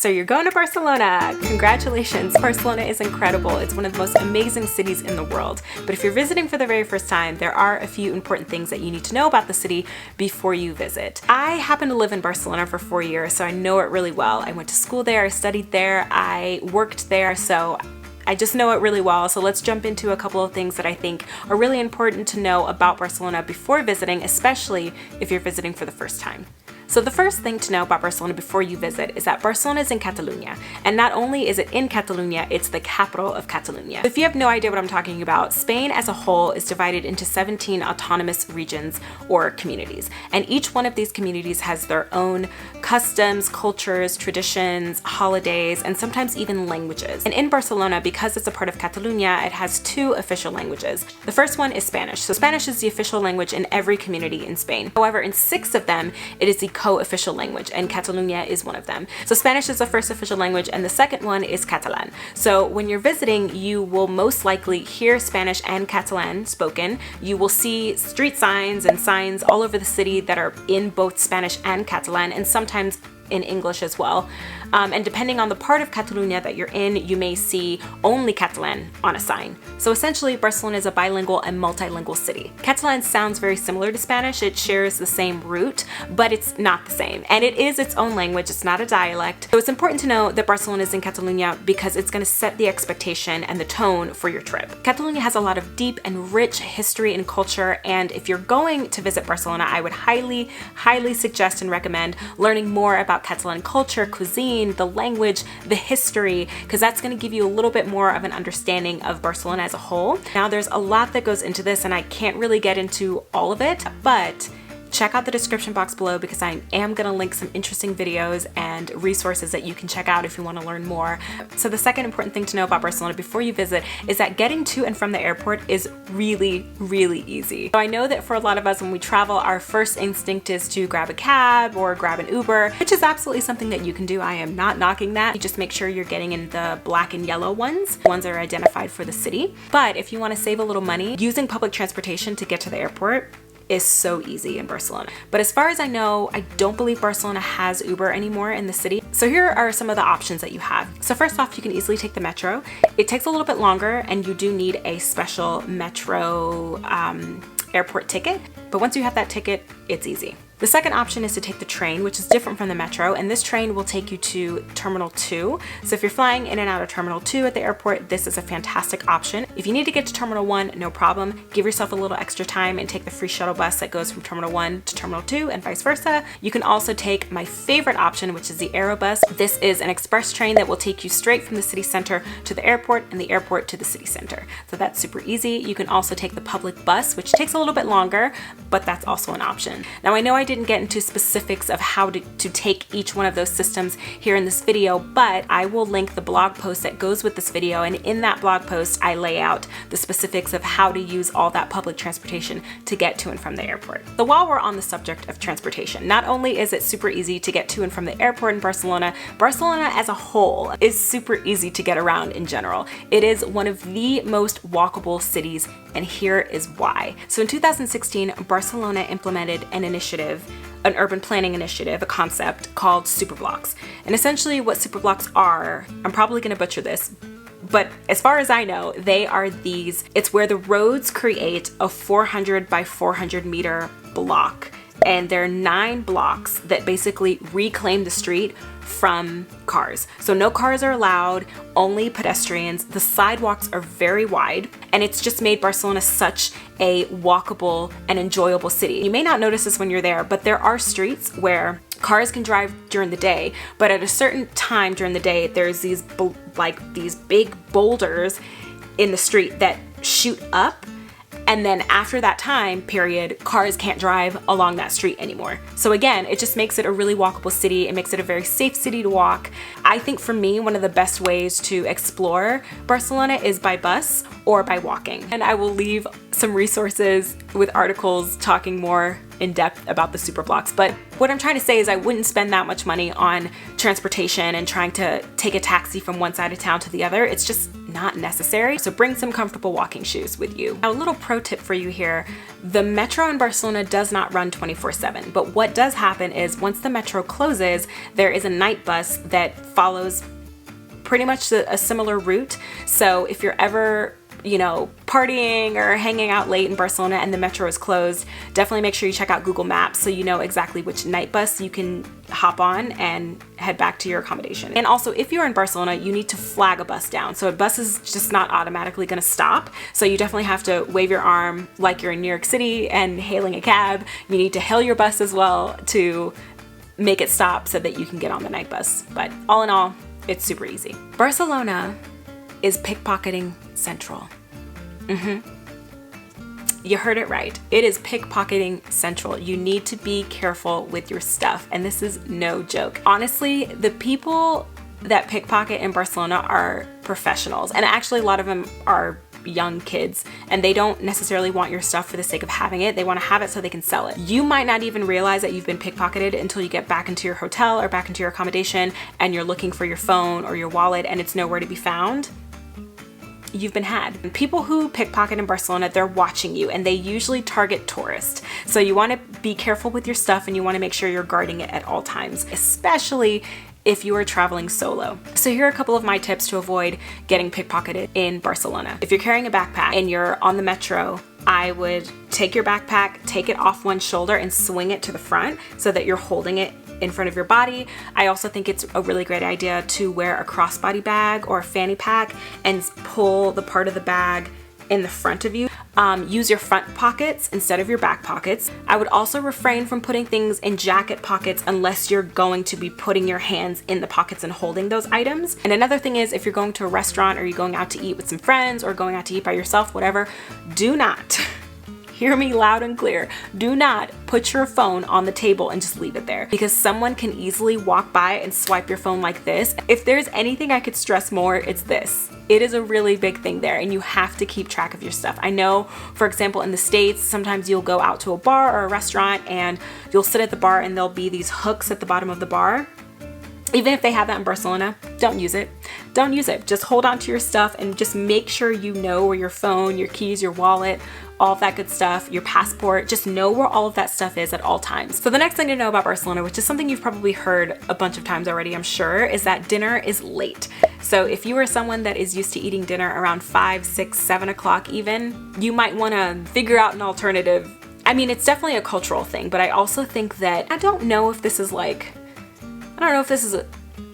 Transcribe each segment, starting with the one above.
So you're going to Barcelona! Congratulations! Barcelona is incredible. It's one of the most amazing cities in the world. But if you're visiting for the very first time, there are a few important things that you need to know about the city before you visit. I happen to live in Barcelona for 4 years, so I know it really well. I went to school there, I studied there, I worked there, so I just know it really well. So let's jump into a couple of things that I think are really important to know about Barcelona before visiting, especially if you're visiting for the first time. So the first thing to know about Barcelona before you visit is that Barcelona is in Catalonia. And not only is it in Catalonia, it's the capital of Catalonia. If you have no idea what I'm talking about, Spain as a whole is divided into 17 autonomous regions or communities. And each one of these communities has their own customs, cultures, traditions, holidays, and sometimes even languages. And in Barcelona, because it's a part of Catalonia, it has 2 official languages. The first one is Spanish. So Spanish is the official language in every community in Spain. However, in 6 of them, it is the co-official language, and Catalonia is one of them. So Spanish is the first official language, and the second one is Catalan. So when you're visiting, you will most likely hear Spanish and Catalan spoken. You will see street signs and signs all over the city that are in both Spanish and Catalan, and sometimes in English as well. And depending on the part of Catalonia that you're in, you may see only Catalan on a sign. So essentially, Barcelona is a bilingual and multilingual city. Catalan sounds very similar to Spanish. It shares the same root, but it's not the same. And it is its own language. It's not a dialect. So it's important to know that Barcelona is in Catalonia because it's going to set the expectation and the tone for your trip. Catalonia has a lot of deep and rich history and culture, and if you're going to visit Barcelona, I would highly, highly suggest and recommend learning more about Catalan culture, cuisine, the language, the history, because that's going to give you a little bit more of an understanding of Barcelona as a whole. Now, there's a lot that goes into this, and I can't really get into all of it, but check out the description box below because I am going to link some interesting videos and resources that you can check out if you want to learn more. So the second important thing to know about Barcelona before you visit is that getting to and from the airport is really, really easy. So I know that for a lot of us when we travel, our first instinct is to grab a cab or grab an Uber, which is absolutely something that you can do. I am not knocking that. You just make sure you're getting in the black and yellow ones that are identified for the city. But if you want to save a little money, using public transportation to get to the airport is so easy in Barcelona. But as far as I know, I don't believe Barcelona has Uber anymore in the city. So here are some of the options that you have. So first off, you can easily take the metro. It takes a little bit longer and you do need a special metro airport ticket. But once you have that ticket, it's easy. The second option is to take the train, which is different from the metro, and this train will take you to Terminal 2. So if you're flying in and out of Terminal 2 at the airport, this is a fantastic option. If you need to get to Terminal 1, no problem. Give yourself a little extra time and take the free shuttle bus that goes from Terminal 1 to Terminal 2 and vice versa. You can also take my favorite option, which is the Aerobus. This is an express train that will take you straight from the city center to the airport and the airport to the city center. So that's super easy. You can also take the public bus, which takes a little bit longer, but that's also an option. Now I know I didn't get into specifics of how to take each one of those systems here in this video, but I will link the blog post that goes with this video, and in that blog post I lay out the specifics of how to use all that public transportation to get to and from the airport. So while we're on the subject of transportation, not only is it super easy to get to and from the airport in Barcelona, Barcelona as a whole is super easy to get around in general. It is one of the most walkable cities, and here is why. So in 2016, Barcelona implemented an urban planning initiative, a concept called Superblocks. And essentially what Superblocks are, I'm probably gonna butcher this, but as far as I know, they are it's where the roads create a 400 by 400 meter block. And there are 9 blocks that basically reclaim the street from cars. So no cars are allowed, only pedestrians. The sidewalks are very wide, and it's just made Barcelona such a walkable and enjoyable city. You may not notice this when you're there, but there are streets where cars can drive during the day, but at a certain time during the day, there's these big boulders in the street that shoot up. And then after that time period, cars can't drive along that street anymore. So again, it just makes it a really walkable city. It makes it a very safe city to walk. I think for me, one of the best ways to explore Barcelona is by bus or by walking. And I will leave some resources with articles talking more in depth about the Superblocks. But what I'm trying to say is I wouldn't spend that much money on transportation and trying to take a taxi from one side of town to the other. It's just not necessary. So bring some comfortable walking shoes with you. Now, a little pro tip for you here, the metro in Barcelona does not run 24/7, but what does happen is once the metro closes, there is a night bus that follows pretty much a similar route. So if you're ever, you know, partying or hanging out late in Barcelona and the metro is closed, definitely make sure you check out Google Maps so you know exactly which night bus you can hop on and head back to your accommodation. And also, if you're in Barcelona, you need to flag a bus down. So a bus is just not automatically gonna stop. So you definitely have to wave your arm like you're in New York City and hailing a cab. You need to hail your bus as well to make it stop so that you can get on the night bus. But all in all, it's super easy. Barcelona is pickpocketing central. You heard it right. It is pickpocketing central. You need to be careful with your stuff, and this is no joke. Honestly, the people that pickpocket in Barcelona are professionals, and actually a lot of them are young kids, and they don't necessarily want your stuff for the sake of having it. They want to have it so they can sell it. You might not even realize that you've been pickpocketed until you get back into your hotel or back into your accommodation and you're looking for your phone or your wallet and it's nowhere to be found. You've been had. And people who pickpocket in Barcelona, they're watching you, and they usually target tourists. So you want to be careful with your stuff, and you want to make sure you're guarding it at all times, especially if you are traveling solo. So here are a couple of my tips to avoid getting pickpocketed in Barcelona. If you're carrying a backpack and you're on the metro, I would take your backpack, take it off one shoulder and swing it to the front so that you're holding it in front of your body. I also think it's a really great idea to wear a crossbody bag or a fanny pack and pull the part of the bag in the front of you. Use your front pockets instead of your back pockets. I would also refrain from putting things in jacket pockets unless you're going to be putting your hands in the pockets and holding those items. And another thing is, if you're going to a restaurant or you're going out to eat with some friends or going out to eat by yourself, whatever, do not, hear me loud and clear, do not put your phone on the table and just leave it there, because someone can easily walk by and swipe your phone like this. If there's anything I could stress more, it's this. It is a really big thing there, and you have to keep track of your stuff. I know, for example, in the States, sometimes you'll go out to a bar or a restaurant and you'll sit at the bar and there'll be these hooks at the bottom of the bar. Even if they have that in Barcelona, don't use it. Don't use it. Just hold on to your stuff and just make sure you know where your phone, your keys, your wallet, all of that good stuff, your passport, just know where all of that stuff is at all times. So the next thing to know about Barcelona, which is something you've probably heard a bunch of times already, I'm sure, is that dinner is late. So if you are someone that is used to eating dinner around 5, 6, 7 o'clock even, you might want to figure out an alternative. I mean, it's definitely a cultural thing, but I also think that, I don't know if this is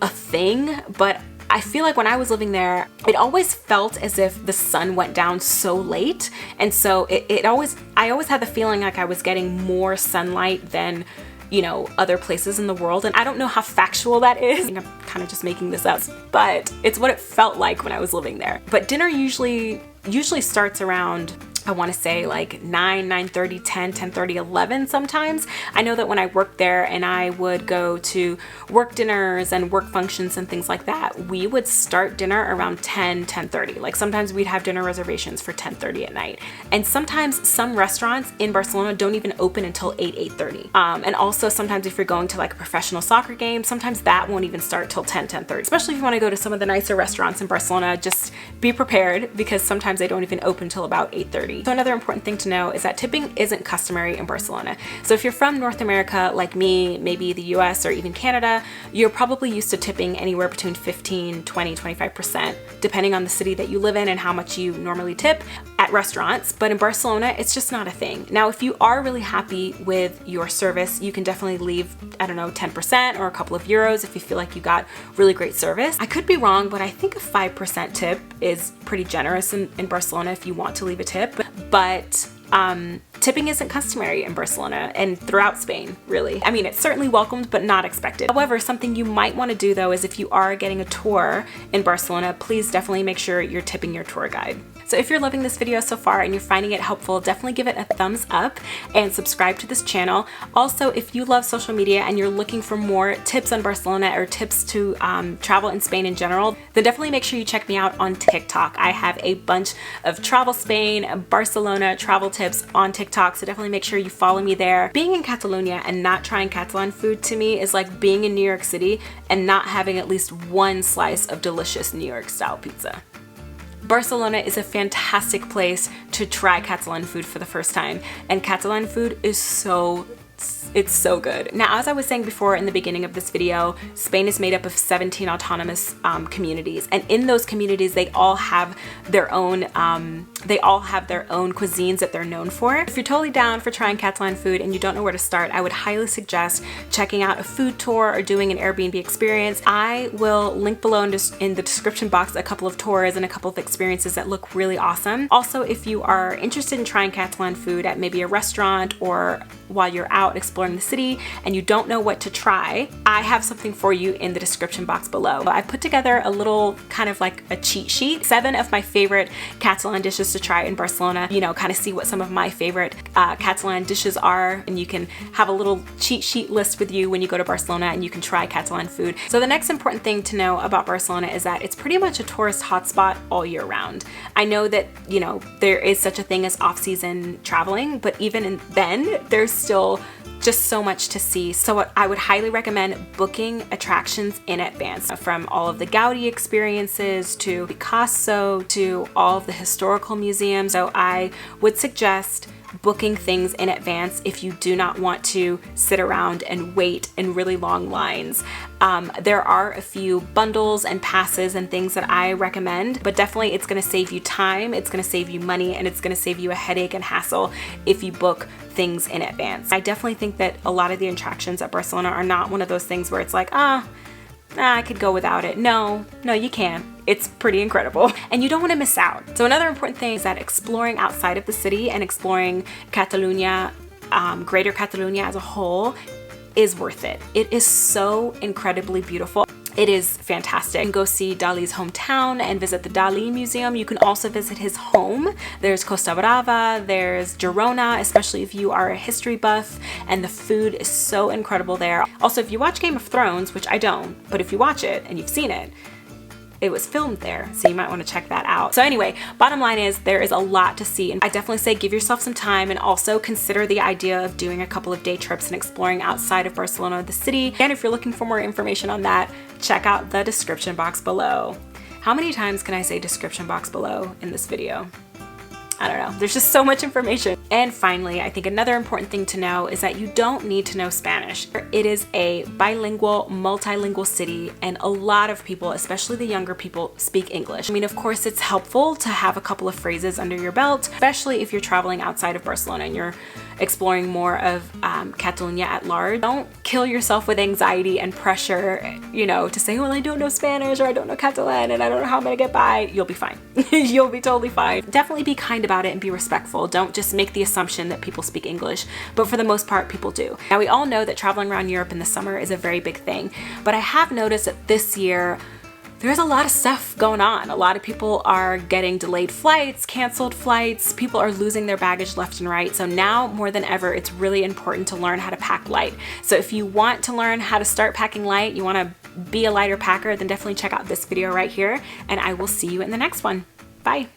a thing, but I feel like when I was living there, it always felt as if the sun went down so late. And so I always had the feeling like I was getting more sunlight than, you know, other places in the world. And I don't know how factual that is. I think I'm kind of just making this up, but it's what it felt like when I was living there. But dinner usually starts around, I want to say like 9, 9:30, 10, 10:30, 11 sometimes. I know that when I worked there and I would go to work dinners and work functions and things like that, we would start dinner around 10, 10:30. Like sometimes we'd have dinner reservations for 10:30 at night. And sometimes some restaurants in Barcelona don't even open until 8, 8:30. And also sometimes if you're going to like a professional soccer game, sometimes that won't even start till 10, 10:30. Especially if you want to go to some of the nicer restaurants in Barcelona, just be prepared because sometimes they don't even open till about 8:30. So another important thing to know is that tipping isn't customary in Barcelona. So if you're from North America like me, maybe the US or even Canada, you're probably used to tipping anywhere between 15, 20, 25%, depending on the city that you live in and how much you normally tip at restaurants. But in Barcelona, it's just not a thing. Now, if you are really happy with your service, you can definitely leave, I don't know, 10% or a couple of euros if you feel like you got really great service. I could be wrong, but I think a 5% tip is pretty generous in Barcelona if you want to leave a tip. But tipping isn't customary in Barcelona and throughout Spain, really. I mean, it's certainly welcomed, but not expected. However, something you might want to do though is if you are getting a tour in Barcelona, please definitely make sure you're tipping your tour guide. So if you're loving this video so far and you're finding it helpful, definitely give it a thumbs up and subscribe to this channel. Also, if you love social media and you're looking for more tips on Barcelona or tips to travel in Spain in general, then definitely make sure you check me out on TikTok. I have a bunch of travel Spain, Barcelona travel tips on TikTok, so definitely make sure you follow me there. Being in Catalonia and not trying Catalan food to me is like being in New York City and not having at least one slice of delicious New York style pizza. Barcelona is a fantastic place to try Catalan food for the first time, and Catalan food is it's so good. Now, as I was saying before in the beginning of this video, Spain is made up of 17 autonomous communities, and in those communities, they all have their own cuisines that they're known for. If you're totally down for trying Catalan food and you don't know where to start, I would highly suggest checking out a food tour or doing an Airbnb experience. I will link below in the description box a couple of tours and a couple of experiences that look really awesome. Also, if you are interested in trying Catalan food at maybe a restaurant or while you're out exploring the city and you don't know what to try, I have something for you in the description box below. I put together a little kind of like a cheat sheet, 7 of my favorite Catalan dishes to try in Barcelona, you know, kind of see what some of my favorite Catalan dishes are, and you can have a little cheat sheet list with you when you go to Barcelona and you can try Catalan food. So the next important thing to know about Barcelona is that it's pretty much a tourist hotspot all year round. I know that, you know, there is such a thing as off-season traveling, but even then, there's still just so much to see. So I would highly recommend booking attractions in advance, from all of the Gaudi experiences to Picasso to all of the historical museums. So I would suggest booking things in advance if you do not want to sit around and wait in really long lines. There are a few bundles and passes and things that I recommend, but definitely it's going to save you time, it's going to save you money, and it's going to save you a headache and hassle if you book things in advance. I definitely think that a lot of the attractions at Barcelona are not one of those things where it's like, I could go without it. No, you can't. It's pretty incredible, and you don't want to miss out. So another important thing is that exploring outside of the city and exploring Catalonia, Greater Catalonia as a whole, is worth it. It is so incredibly beautiful. It is fantastic. You can go see Dali's hometown and visit the Dali Museum. You can also visit his home. There's Costa Brava, there's Girona, especially if you are a history buff, and the food is so incredible there. Also, if you watch Game of Thrones, which I don't, but if you watch it and you've seen it, it was filmed there, so you might want to check that out. So anyway, bottom line is there is a lot to see, and I definitely say give yourself some time and also consider the idea of doing a couple of day trips and exploring outside of Barcelona, the city. And if you're looking for more information on that, check out the description box below. How many times can I say description box below in this video? I don't know. There's just so much information. And finally, I think another important thing to know is that you don't need to know Spanish. It is a bilingual, multilingual city, and a lot of people, especially the younger people, speak English. I mean, of course, it's helpful to have a couple of phrases under your belt, especially if you're traveling outside of Barcelona and you're exploring more of Catalonia at large. Don't kill yourself with anxiety and pressure, you know, to say, well, I don't know Spanish or I don't know Catalan and I don't know how I'm gonna get by. You'll be fine. You'll be totally fine. Definitely be kind about it and be respectful. Don't just make the assumption that people speak English, but for the most part, people do. Now, we all know that traveling around Europe in the summer is a very big thing, but I have noticed that this year, there's a lot of stuff going on. A lot of people are getting delayed flights, canceled flights. People are losing their baggage left and right. So now more than ever, it's really important to learn how to pack light. So if you want to learn how to start packing light, you want to be a lighter packer, then definitely check out this video right here, and I will see you in the next one. Bye.